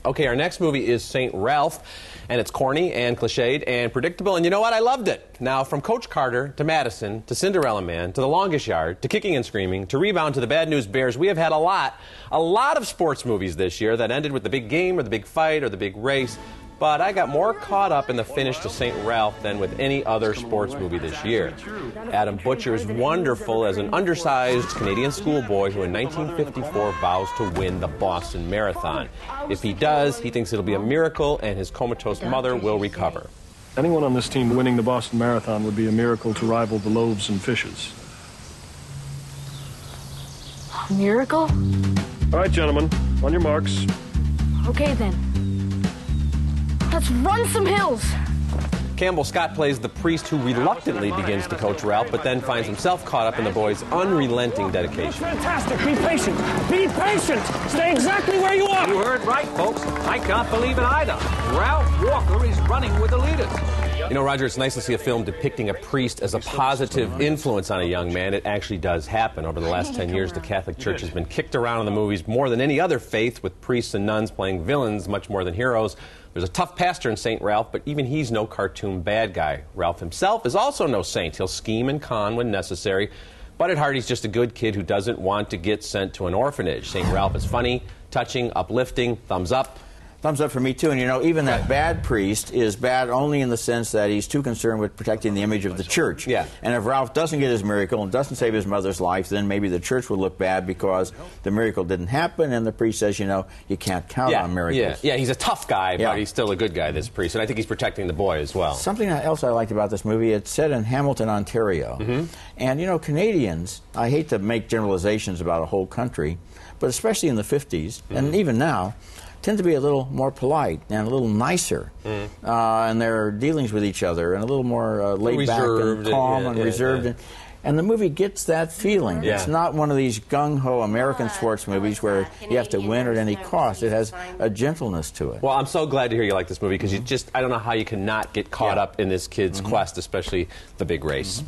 Okay, our next movie is St. Ralph, and it's corny and cliched and predictable, and you know what? I loved it. Now, from Coach Carter to Madison to Cinderella Man to The Longest Yard to Kicking and Screaming to Rebound to The Bad News Bears, we have had a lot of sports movies this year that ended with the big game or the big fight or the big race. But I got more caught up in the finish to St. Ralph than with any other sports movie this year. Adam Butcher is wonderful as an undersized Canadian schoolboy who in 1954 vows to win the Boston Marathon. If he does, he thinks it'll be a miracle and his comatose mother will recover. Anyone on this team winning the Boston Marathon would be a miracle to rival the loaves and fishes. A miracle? All right, gentlemen, on your marks. Okay, then. Let's run some hills. Campbell Scott plays the priest who reluctantly begins to coach Ralph, but then finds himself caught up in the boy's unrelenting dedication. Fantastic. Be patient. Be patient. Stay exactly where you are. You heard right, folks. I can't believe it either. Ralph Walker is running with the leaders. You know, Roger, it's nice to see a film depicting a priest as a positive influence on a young man. It actually does happen. Over the last 10 years, the Catholic Church has been kicked around in the movies more than any other faith, with priests and nuns playing villains much more than heroes. There's a tough pastor in St. Ralph, but even he's no cartoon bad guy. Ralph himself is also no saint. He'll scheme and con when necessary, but at heart he's just a good kid who doesn't want to get sent to an orphanage. St. Ralph is funny, touching, uplifting, thumbs up. Thumbs up for me, too. And, you know, even that bad priest is bad only in the sense that he's too concerned with protecting the image of the church. Yeah. And if Ralph doesn't get his miracle and doesn't save his mother's life, then maybe the church will look bad because the miracle didn't happen, and the priest says, you know, you can't count on miracles. Yeah, he's a tough guy, but he's still a good guy, this priest. And I think he's protecting the boy as well. Something else I liked about this movie, it's set in Hamilton, Ontario. And, you know, Canadians, I hate to make generalizations about a whole country, but especially in the 50s, and even now, tend to be a little more polite and a little nicer in their dealings with each other, and a little more laid back and calm and reserved. And the movie gets that feeling. It's not one of these gung-ho American sports movies where you have to win at any cost. It has a gentleness to it. Well, I'm so glad to hear you like this movie, because I don't know how you cannot get caught up in this kid's quest, especially the big race.